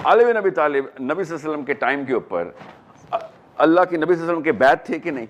अली बिन अबी तालिब नबी सल्लल्लाहु अलैहि वसल्लम के टाइम के ऊपर अल्लाह के नबी सल्लल्लाहु अलैहि वसल्लम के बैत थे कि नहीं?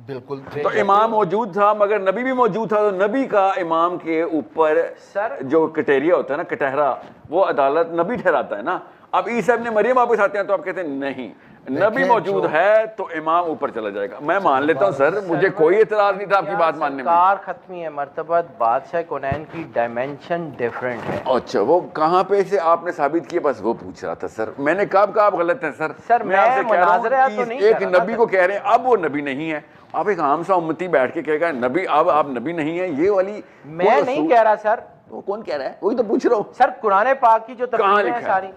बिल्कुल। तो इमाम मौजूद था, मगर नबी भी मौजूद था, तो नबी का इमाम के ऊपर सर जो कटेरिया होता है ना, कटहरा, वो अदालत नबी ठहराता है ना। अब ईसा इब्न मरियम वापस आते हैं तो आप कहते हैं नहीं, नबी मौजूद है तो इमाम ऊपर चला जाएगा। मैं मान लेता हूँ सर, मुझे कोई इतराज नहीं था आपकी बात मानने में। कार खत्मी है मर्तबत बादशाह कोनैन की डायमेंशन डिफरेंट है। अच्छा, वो कहाँ पे से आपने साबित किया? बस वो पूछ रहा था सर। मैंने कब कहा आप गलत हैं सर? सर मैं आपसे कह रहा मुनाज़रा हूँ तो कि नहीं एक कर रहा नबी को कह रहे हैं अब वो नबी नहीं है। आप एक आम सा उम्मती बैठ के कहेगा नबी अब आप नबी नहीं है, ये वाली मैं नहीं कह रहा सर। तो कौन कह रहा है? वही तो पूछ रहा हूँ सर कुरान पाक की जो कहाँ तफसीरें हैं लिखा है? सारी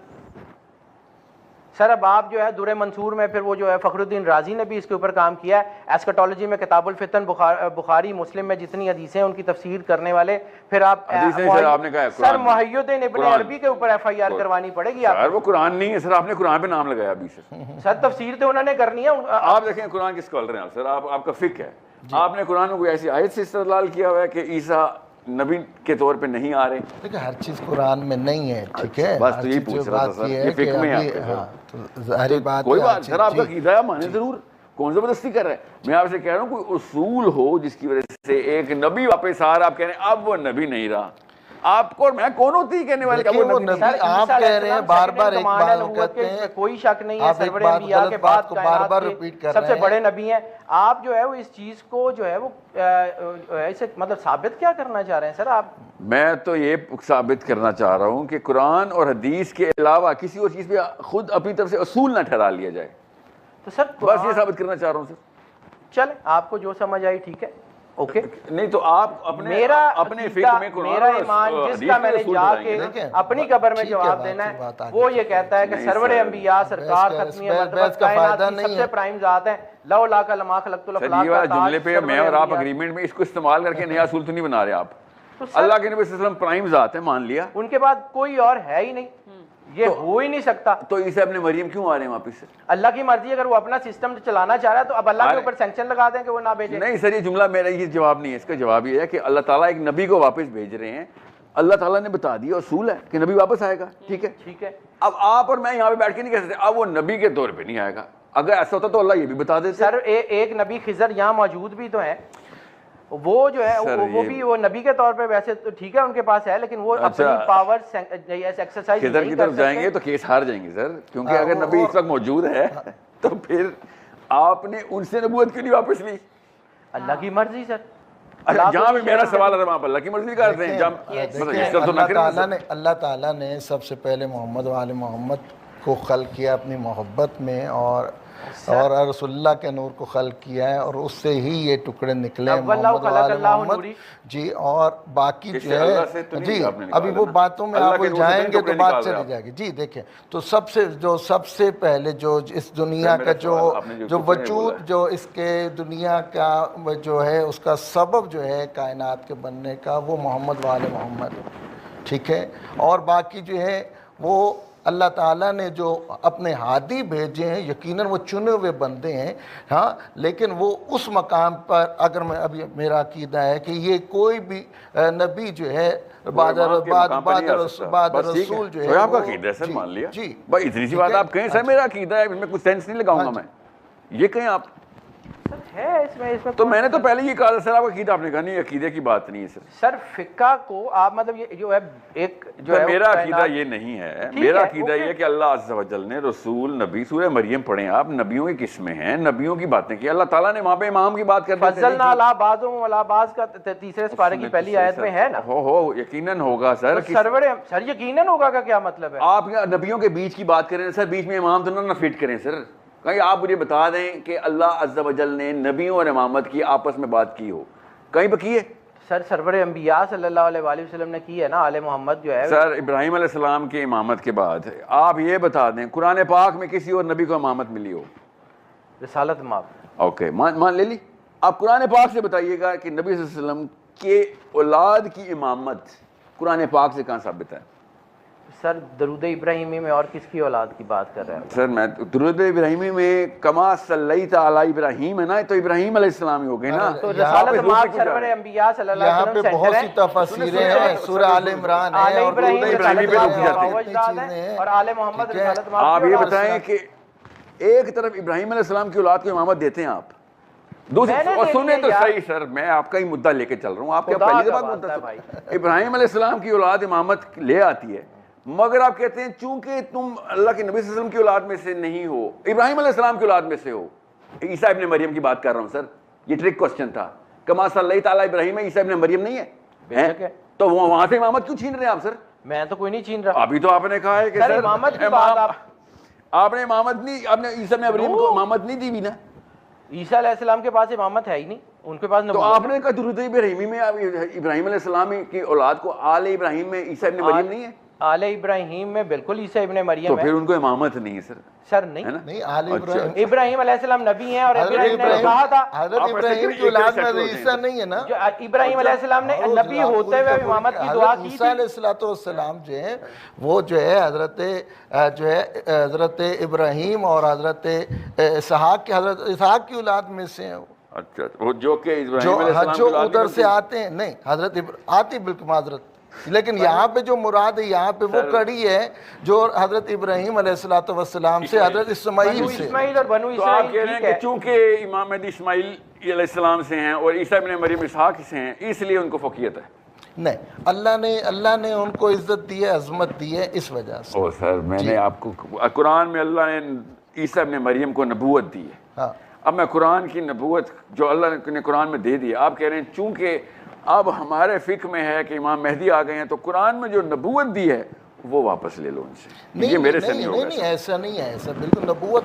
सर, अब आप जो है दुरे मंसूर में फिर वो जो है फखरुद्दीन राजी ने भी इसके ऊपर काम किया है। एस्कटोलॉजी में किताबुल फितन, बुखारी मुस्लिम में जितनी हदीसें हैं उनकी तफसीर करने वाले। फिर आप सर आपने कहा सर मुहय्यिद्दीन इब्न अरबी के ऊपर FIR करवानी पड़ेगी सर। वो कुरान नहीं है सर, आपने कुरान पे नाम लगाया अभी सर तफसीर तो उन्होंने करनी है। आप देखें कुरान के स्कॉलर हैं आप सर, आपका फिक है। आपने कुरान में कोई ऐसी आयत से इस्तेदलाल किया हुआ है कि ईसा नबी के तौर पे नहीं आ रहे? देखिए हर चीज़ कुरान में नहीं है, ठीक है। बस तो यही पूछ रहा था सर, ये फिक में है। हाँ, तो ज़ाहिर बात कोई है, बात सर, आपका जी। कीदा माने जरूर, कौन ज़बरदस्ती कर रहा है? मैं आपसे कह रहा हूँ कोई उसूल हो जिसकी वजह से एक नबी वापस आ रहा, आप कह रहे हैं अब वो नबी नहीं रहा। आपको और मैं कौन होती है कहने वाले का वो नबी नहीं? सर, आप कह रहे हैं बार बार एक बात कहते हैं, कोई शक नहीं है आप एक सरवरे बात अंबिया गलत के बात बाद को बार बार कायनात रिपीट के कर सबसे रहे हैं। बड़े नबी हैं। आप जो है वो इस चीज को जो है वो ऐसे मतलब साबित क्या करना चाह रहे हैं सर आप? मैं तो ये साबित करना चाह रहा हूँ कि कुरान और हदीस के अलावा किसी और चीज़ पे खुद अपनी तरफ से असूल ना ठहरा लिया जाए। तो सर बस ये साबित करना चाह रहा हूँ सर। चले, आपको जो समझ आई ठीक है, ओके। नहीं तो आप अपने मेरा अपने फिक में कुरान मेरा और ईमान हदीस जिसका पे मैंने असूल जाके ठहराएंगे ना। अपनी कब्र में ठीक है, जवाब बात देना की बात है, आगे वो ये कहता है कि नहीं सरवरे सर, अंबिया सरकार बहस खत्मी है का मर्तबत फायदा कायनात की नहीं सबसे है। प्राइम जात है लौ ला का लमा खलक़तुल सर अफ़लाक ये का वाला ताज जुमले पे मैं सरवरे और आप अंबिया। अग्रीमेंट में इसको इस्तेमाल करके नया असूल तो नहीं बना रहे आप। तो सर अल्लाह के नबी सल्लल्लाहु अलैहि वसल्लम प्राइम जात है, मान लिया, उनके बाद कोई और है ही नहीं, ये हो ही नहीं सकता। तो ईसा इब्न मरियम क्यों आ रहे हैं वापस से? अल्लाह की मर्जी, अगर वो अपना सिस्टम चलाना चाह रहा है तो अब अल्लाह के अरे- ऊपर सैंक्शन लगा दें कि वो ना भेजे। नहीं सर, ये जुमला मेरा ये जवाब नहीं है। इसका जवाब ये है कि अल्लाह ताला एक नबी को वापस भेज रहे हैं। अल्लाह ताला ने बता दिया, असूल है कि नबी वापस आएगा, ठीक है। ठीक है, अब आप और मैं यहाँ पे बैठ के नहीं कह सकते अब वो नबी के तौर पे नहीं आएगा। अगर ऐसा होता तो अल्लाह ये भी बता देते। सर एक नबी खिजर यहाँ मौजूद भी तो है, वो जो है सर, वो भी वो नबी के तौर पे वैसे तो ठीक है उनके पास है, लेकिन वो अच्छा, अपनी पावर एक्सरसाइज किधर नहीं की कर तरफ जाएंगे सकते। तो केस हार जाएंगे सर, क्योंकि हाँ, अगर वो- नबी इस वक्त मौजूद है तो फिर आपने उनसे नबूवत क्यों नहीं वापस ली? अल्लाह की मर्जी सर। अच्छा, जहाँ भी तो मेरा शेयर सवाल है वहाँ पर अल्लाह की मर्जी करते हैं। जहाँ देखिए, अल्लाह ताला ने सबसे पहले मोहम्मद वाले मोहम्मद को खल किया अपनी मोहब्बत में, और रसूलुल्लाह के नूर को खल किया है, और उससे ही ये टुकड़े निकले मोहम्मद वाले मोहम्मद जी। और बाकी जो है जी, अभी वो बातों में आप जाएंगे तो बात चली जाएगी जी। देखें तो सबसे पहले जो इस दुनिया का जो वजूद, जो इसके दुनिया का जो है उसका सबब जो है कायनात के बनने का, वो मोहम्मद वाले मोहम्मद, ठीक है। और बाकी जो है वो अल्लाह ताला ने जो अपने हादी भेजे हैं, यकीनन वो चुने हुए बंदे हैं, हाँ, लेकिन वो उस मकाम पर, अगर मैं अभी मेरा अकीदा है कि ये कोई भी नबी जो है बाद रसूल जो है आपका अकीदा है सर, मान लिया जी। भाई, इतनी सी बात आप कहें सर मेरा अकीदा है, इसमें कुछ सेंस नहीं लगाऊंगा मैं, ये कहें आप सर है इसमें तो मैंने तो पहले ये कहा था सर, आपका अकीदा आपने कहा नहीं, अकीदे की बात नहीं है सर। सर फिक्का को आप मतलब ये जो है एक जो है मेरा अकीदा ये नहीं है। मेरा अकीदा ये है कि अल्लाह अज़्ज़ व जल ने रसूल नबी, सूरह मरियम पढ़े आप, नबियों की किस्में हैं, नबियों की बातें की अल्लाह ताला ने, वहाँ पे इमाम की बात कर फज़लना अला बाज़ुहुम अला बाज़ का तीसरे पारे की पहली आयत में है ना। हो यकीनन होगा सर। सर यकीनन होगा का क्या मतलब है? आप नबियों के बीच की बात करें सर, बीच में इमाम तो ना फिट करें सर। कहीं आप मुझे बता दें कि अल्लाह अज़्ज़ व जल ने नबियों और इमामत की आपस में बात की हो, कहीं पर की है? सर सरवरे अंबिया सल्लल्लाहु अलैहि वसल्लम ने की है ना, आले मोहम्मद जो है सर इब्राहिम अलैहिस्सलाम के इमामत के बाद आप ये बता दें कुरान पाक में किसी और नबी को इमामत मिली हो? रिसालत माफ, ओके, मान ले ली। आप कुरान पाक से बताइएगा कि नबी सल्लल्लाहु अलैहि वसल्लम के औलाद की इमामत कुरान पाक से कहाँ साबित है? सर दरूद इब्राहिमी में और किसकी औलाद की बात कर रहे हैं? सर मैं दुरूद इब्राहिमी में कमा सल्लैता अला इब्राहिम है ना, तो इब्राहिम अलैहिस्सलाम ही हो गए ना। तो यहाँ रसालत पे माद सरवर अंबिया सल्लल्लाहु यहाँ अलैहि पे वसल्लम बहुत सेंटर सी है। तफसीरें हैं, सूरह आल इमरान है आले और इब्राहिम दुरूद इब्राहिमी पे रसालत रुक माद जाते हैं। इतनी औलाद चीजें है हैं। और आले मोहम्मद ठीक है। रसालत माद आप की ये औलाद बताएं है। कि एक तरफ इब्राहिम अलैहिस्सलाम की औलाद को इमामत देते हैं आप, दूसरी मैंने और दे सुने दिया तो यार। सही सर, मैं आपका ही मुद्दा लेके चल रहा हूँ, आप क्या खुदा पहली का दफा वास्ता है मुद्दा इब्राहिम अलैहिस्सलाम की औलाद इमामत ले आती है, मगर आप कहते हैं चूंकि तुम अल्लाह के नबी सल्लल्लाहु अलैहि वसल्लम की औलाद में से नहीं हो, इब्राहिम अलैहिस्सलाम की औलाद में से हो। ईसा इब्ने मरियम की बात कर रहा हूं सर, ये ट्रिक क्वेश्चन था। कमा सल्लैता अला इब्राहिम ईसा इब्ने मरियम नहीं है, बेशक है। तो वहां से इमामत क्यों छीन रहे हैं आप सर? मैं तो कोई नहीं छीन रहा। अभी तो आपने कहा है कि सर, सर इमामत की बात आपने इमामत नहीं, आपने ईसा इब्ने मरियम को इमामत नहीं दी भी ना, ईसा अलैहिस्सलाम के पास इमामत है ही नहीं, उनके पास तो नबूवत आपने कहा दुरूद इब्राहिमी में इब्राहिम अलैहिस्सलाम की औलाद को आले इब्राहिम में ईसा इब्ने मरियम नहीं है, आले इब्राहिम में बिल्कुल ईसा इब्ने तो मरियम फिर है। उनको इमामत नहीं है सर, सर नहीं, है ना? नहीं, आल अच्छा। इब्राहिम इब्राहिम अलैहिस्सलाम नबी हैं और हज़रत इब्राहिम ने इब्राहिम कहा था हज़रत आप इब्राहिम ऐसे की औलाद एक में सेकंड ईसा नहीं है ना। जो इब्राहिम अलैहिस्सलाम ने नबी होते हुए इमामत की दुआ की ईसा थी। अलैहिस्सलाम जो है वो जो है हजरत इब्राहिम और हजरत हजरत इसहाक की औलाद में से है वो। अच्छा, वो जो कि जो इब्राहिम अलैहिस्सलाम की जो औलाद उधर में से आते हैं, नहीं आती बिल्कुल माजरत, लेकिन यहाँ पे जो मुराद है यहाँ पे वो कड़ी है जो हजरत इब्राहिम अलैहिस्सलाम से हजरत इस्माइल बनु से। इस्माइल और बनु तो आप इसराइल कह रहे हैं ठीक कि है। चूंकि इमाम महदी इस्माइल अलैहिस्सलाम से हैं और ईसा इब्ने मरियम इसहाक से हैं, इसलिए उनको फकीयत है। नहीं, अल्लाह ने उनको इज्जत दी है, अजमत दी है, इस वजह से। ओ सर, मैंने आपको कुरान में अल्लाह ने ईसा इब्ने मरियम को नबूवत दी है। हाँ, अब मैं कुरान की नबूवत जो अल्लाह ने कुरान में दे दी, आप कह रहे हैं चूंकि अब हमारे फिक्र में है कि इमाम महदी आ गए हैं, तो कुरान में जो नबूवत दी है वो वापस ले लो उनसे। ये मेरे से नहीं होगा नहीं, ऐसा नहीं है, ऐसा बिल्कुल नबूवत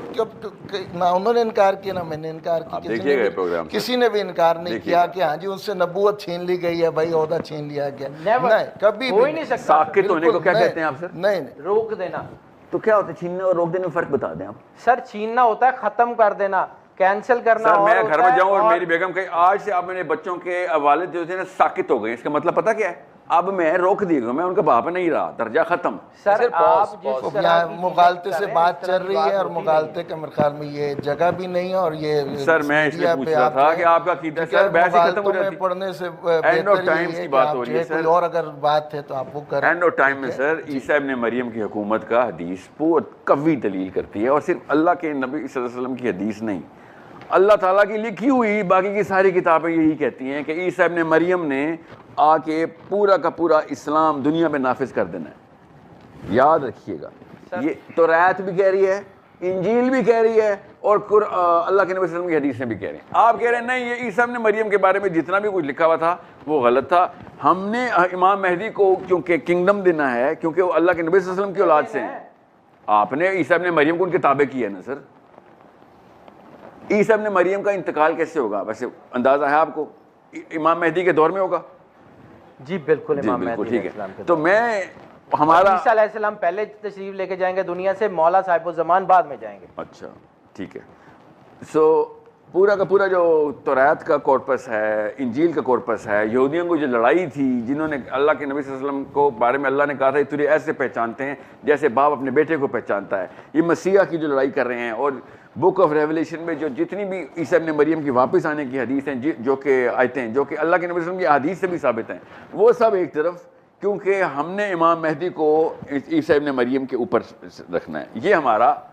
ना उन्होंने इनकार किया ना मैंने इनकार आप किया, देखिएगा प्रोग्राम किसी ने भी इनकार नहीं किया कि हाँ जी उनसे नबूवत छीन ली गई है, भाई ओहदा छीन लिया गया। Never. नहीं, कभी हो भी ही नहीं सकता। साकित होने को क्या नहीं, कहते हैं आप सर? नहीं, रोक देना तो क्या होता है छीनने और रोक देने में फर्क बता दें आप। सर, छीनना होता है खत्म कर देना, कैंसिल करना। सर और मैं होता घर में है जाऊं और और मेरी बेगम कहे आज से आप मेरे बच्चों के वालिद जो थे ना साकित हो गए, इसका मतलब पता क्या है? अब मैं रोक दी हूं, मैं उनका बाप नहीं रहा, दर्जा खत्म। सर आप जिस अब तरह यहाँ की मुगालते चीज़ें से कर बात रहे हैं, चल इस रही तरह की है और बात होती मुगालते का मेरे ख्याल में ये जगह भी नहीं है और ये सर मैं इसलिए मीडिया पूछ पे रहा आप था जो कि है, आपका कीदा ठीक है, सर बहस ही खत्म हो मुगालतों में जाती। पढ़ने से एंड ऑफ बेहतर टाइम्स ये की है बात कि हो आप रही जो है है कोई सर। और अगर बात है तो आप वो करें। एंड ऑफ टाइम में सर ईसा इब्ने मरियम की हुकूमत का हदीस बहुत कवी दलील करती है, और सिर्फ अल्लाह के नबी सल्लल्लाहु अलैहि वसल्लम की हदीस नहीं, अल्लाह ताला की लिखी हुई बाकी की सारी किताबें यही कहती हैं कि ईसा इब्ने मरियम ने आके पूरा का पूरा इस्लाम दुनिया में नाफिज कर देना है। याद रखिएगा, ये तो रायत भी कह रही है, इंजील भी कह रही है और अल्लाह के नबी सल्लल्लाहु अलैहि वसल्लम की हदीसें भी कह रही हैं। आप कह रहे हैं नहीं, ये ईसा इब्ने मरियम के बारे में जितना भी कुछ लिखा हुआ था वो गलत था। हमने इमाम महदी को क्योंकि किंगडम देना है, क्योंकि वो अल्लाह के नबी सल्लल्लाहु अलैहि वसल्लम की औलाद से हैं। आपने ईसा इब्ने मरियम को उनके ताबे किया है ना सर। ईसा इब्ने मरियम का इंतकाल कैसे होगा? वैसे अंदाजा है आपको? इमाम महदी के दौर में होगा? जी बिल्कुल, जी इमाम बिल्कुल, महदी ठीक अलैहिस्सलाम है। के तो दौर। मैं हमारा ईसा अलैहिस्सलाम पहले तशरीफ लेके जाएंगे दुनिया से, मौला साहिबुज़्ज़मान बाद में जाएंगे। अच्छा ठीक है। सो पूरा का पूरा जो तौरात का कॉर्पस है, इंजील का कॉर्पस है, यहूदियों को जो लड़ाई थी, जिन्होंने अल्लाह के नबी सल्लल्लाहु अलैहि वसल्लम को बारे में अल्लाह ने कहा था तुझे ऐसे पहचानते हैं जैसे बाप अपने बेटे को पहचानता है, ये मसीहा की जो लड़ाई कर रहे हैं। और बुक ऑफ रेवलेशन में जो जितनी भी ईसा इब्ने मरियम की वापस आने की हदीस हैं, जो कि आयतें हैं, जो कि अल्लाह के नबी सल्लल्लाहु अलैहि वसल्लम की हदीस से भी साबित हैं, वो सब एक तरफ, क्योंकि हमने इमाम महदी को ईसा इब्ने मरियम के ऊपर रखना है। ये हमारा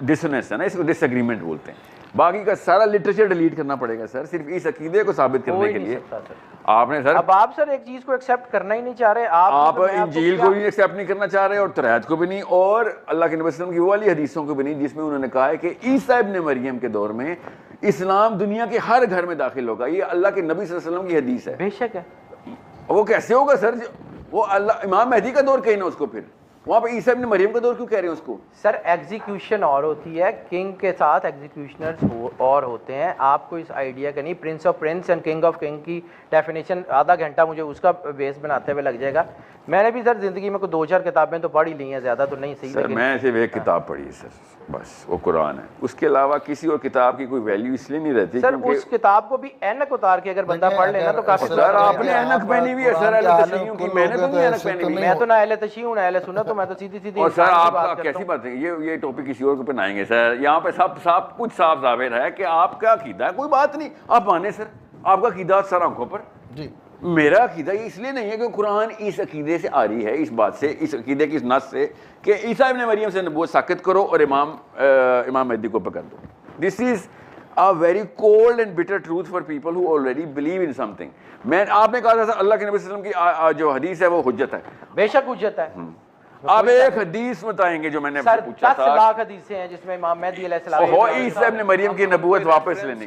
डिसोनेंस है ना, इसको डिसएग्रीमेंट बोलते हैं। बाकी का सारा लिटरेचर डिलीट करना पड़ेगा सर, सिर्फ इस अकीदे को साबित हो करने ही के नहीं लिए। सकता सर। आपने सर अब आप सर एक चीज को एक्सेप्ट करना ही नहीं चाह रहे। आप तो मैं आपको इंजील क्या- को भी एक्सेप्ट नहीं करना चाह रहे और तौरात को भी नहीं, और अल्लाह के नबी सल्लल्लाहु अलैहि वसल्लम की वो वाली हदीसों को भी नहीं जिसमें उन्होंने कहा है कि ईसा इब्ने मरियम के दौर में इस्लाम दुनिया के हर घर में दाखिल होगा। ये अल्लाह के नबी सल्लल्लाहु अलैहि वसल्लम की हदीस है। बेशक है। वो कैसे होगा सर? वो अल्लाह इमाम महदी का दौर कहीं ना उसको, फिर वहाँ पे ईसा इब्ने मरियम का दौर क्यों कह रहे हैं उसको? सर एग्जीक्यूशन और होती है, किंग के साथ एग्जीक्यूशनर्स और होते हैं। आपको इस आइडिया का नहीं, Prince of Prince and king of king की डेफिनेशन आधा घंटा मुझे उसका बेस बनाते हुए लग जाएगा। मैंने भी सर जिंदगी में कोई 2-4 किताबें तो पढ़ ही ली हैं, ज़्यादा तो नहीं सही। सर मैं सिर्फ एक किताब पढ़ी है सर, बस वो कुरान है। उसके अलावा किसी और किताब की कोई वैल्यू इसलिए नहीं रहती सर क्योंकि उस किताब को भी ऐनक उतार के अगर बंदा पढ़ लेना तो काफी। सर आपने ऐनक पहनी हुई है सर, अहले तशय्युं की, मैंने तो नहीं ऐनक पहनी हुई। मैं तो ना अहले तशय्युं ना अहले सुन्नत तो मैं तो सीधी सीधी और सर इंसान की आप बात करता कैसी हूँ। बात है, ये टॉपिक किसी और पे बनाएंगे सर। यहाँ पे सब कुछ साफ जाहिर है कि आपका अकीदा है, कोई बात नहीं, आप माने सर, आपका अकीदा सर आंखों पर। जी मेरा अकीदा ये इसलिए नहीं है कि कुरान इस अकीदे से आ रही है, इस बात से, इस अकीदे की इस नस से कि ईसा इब्न मरियम से नबूवत साकित करो और इमाम महदी को पकड़ दो। This is a very cold and bitter truth for people who already believe in something. मैं आपने कहा था अल्लाह के नबी सल्लल्लाहु अलैहि वसल्लम की जो हदीस है वो हुज्जत है। बेशक हुज्जत है। आप एक हदीस बताएंगे जो मैंने सर पूछा 10 था, लाख हदीसें हैं जिसमें इमाम मेहदी अलैहिस्सलाम ईसा इब्न मरियम की नबूवत वापस लेने